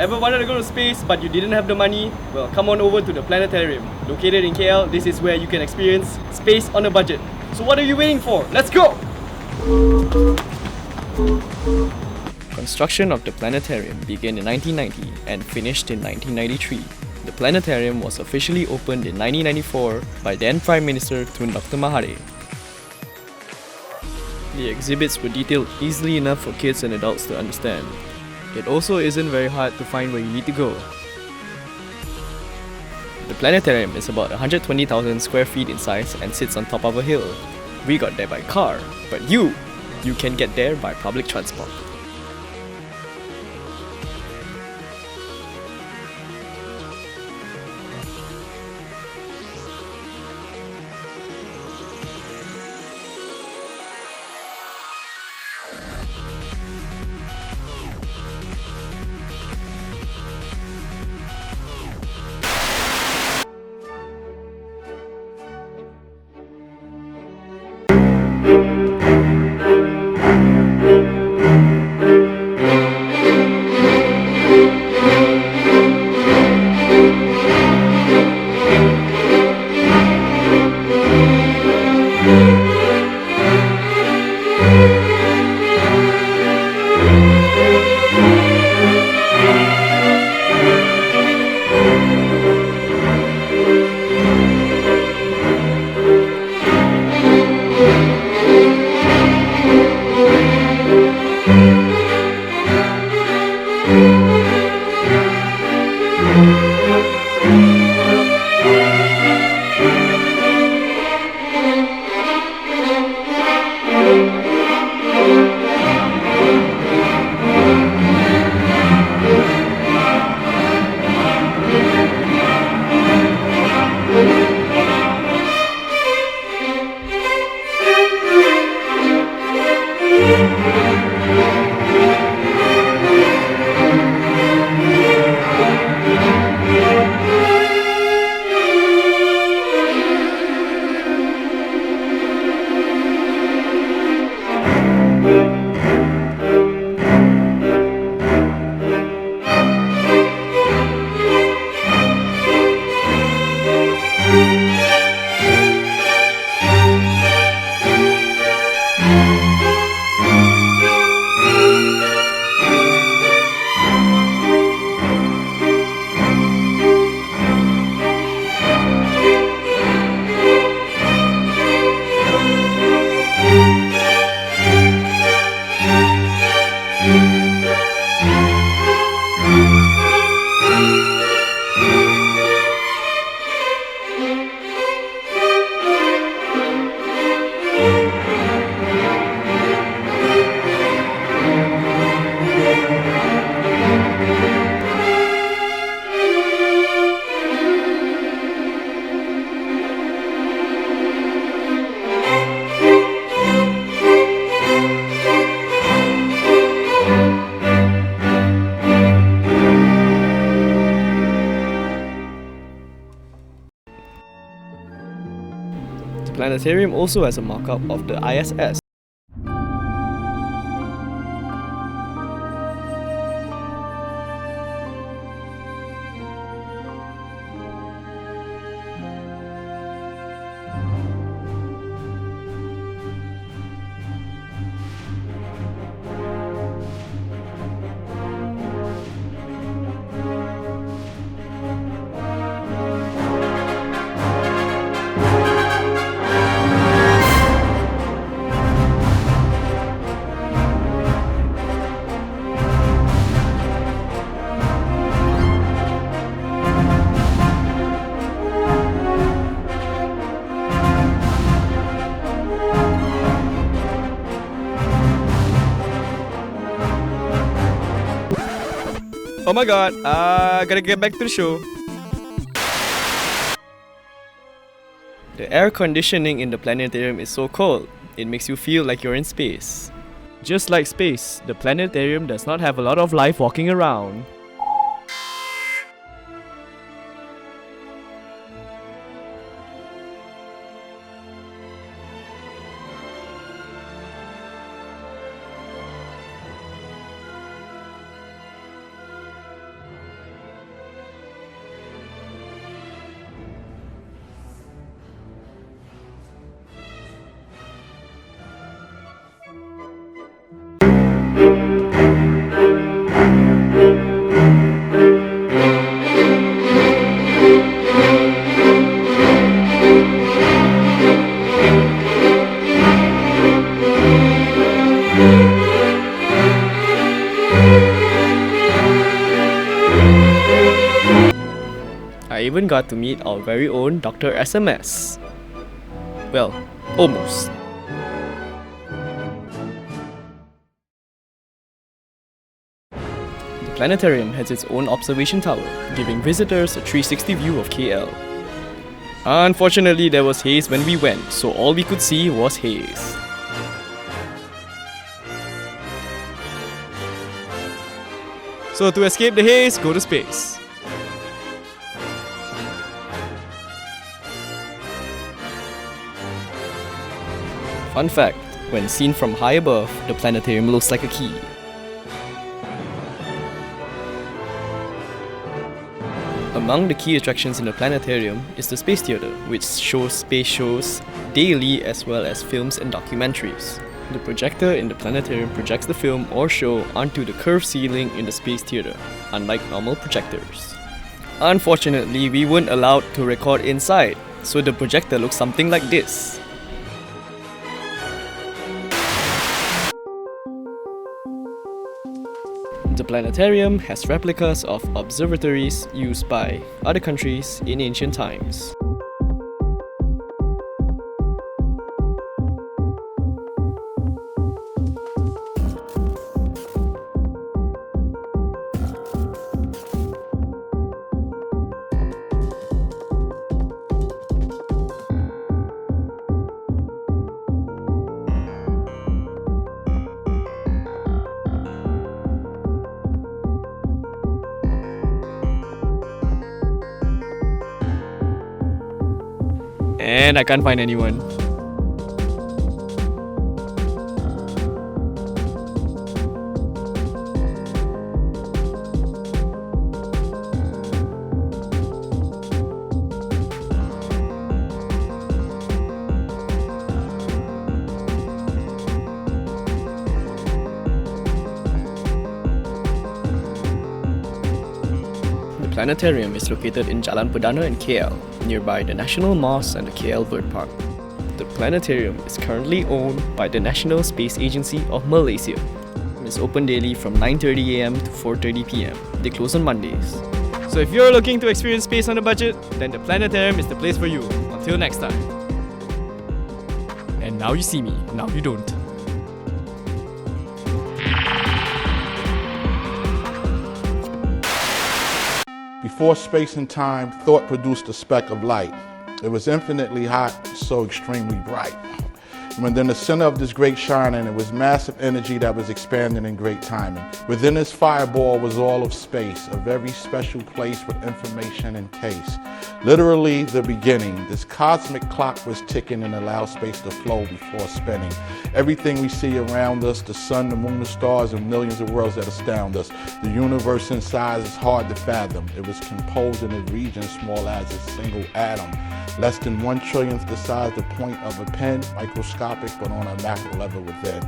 Ever wanted to go to space but you didn't have the money? Well, come on over to the Planetarium. Located in KL, this is where you can experience space on a budget. So what are you waiting for? Let's go! Construction of the Planetarium began in 1990 and finished in 1993. The Planetarium was officially opened in 1994 by then Prime Minister Tun Dr. Mahathir. The exhibits were detailed easily enough for kids and adults to understand. It also isn't very hard to find where you need to go. The Planetarium is about 120,000 square feet in size and sits on top of a hill. We got there by car, but you can get there by public transport. The Planetarium also has a mock-up of the ISS. Oh my god, gotta get back to the show. The air conditioning in the Planetarium is so cold, it makes you feel like you're in space. Just like space, the Planetarium does not have a lot of life walking around. I even got to meet our very own Dr. SMS. Well, almost. The planetarium has its own observation tower, giving visitors a 360 view of KL. Unfortunately, there was haze when we went, so all we could see was haze. So to escape the haze, go to space. Fun fact, when seen from high above, the planetarium looks like a key. Among the key attractions in the planetarium is the Space Theatre, which shows space shows daily as well as films and documentaries. The projector in the planetarium projects the film or show onto the curved ceiling in the Space Theatre, unlike normal projectors. Unfortunately, we weren't allowed to record inside, so the projector looks something like this. The planetarium has replicas of observatories used by other countries in ancient times. And I can't find anyone. The planetarium is located in Jalan Perdana in KL, nearby the National Mosque and the KL Bird Park. The planetarium is currently owned by the National Space Agency of Malaysia. It's open daily from 9:30 am to 4:30 pm. They close on Mondays. So if you're looking to experience space on a budget, then the planetarium is the place for you. Until next time. And now you see me, now you don't. Before space and time, thought produced a speck of light. It was infinitely hot, so extremely bright. When in the center of this great shining, it was massive energy that was expanding in great timing. Within this fireball was all of space, a very special place with information and taste. Literally the beginning, this cosmic clock was ticking and allowed space to flow before spinning. Everything we see around us, the sun, the moon, the stars, and millions of worlds that astound us. The universe in size is hard to fathom. It was composed in a region small as a single atom. Less than 1 trillionth the size, the point of a pen, microscopic, but on a macro level within.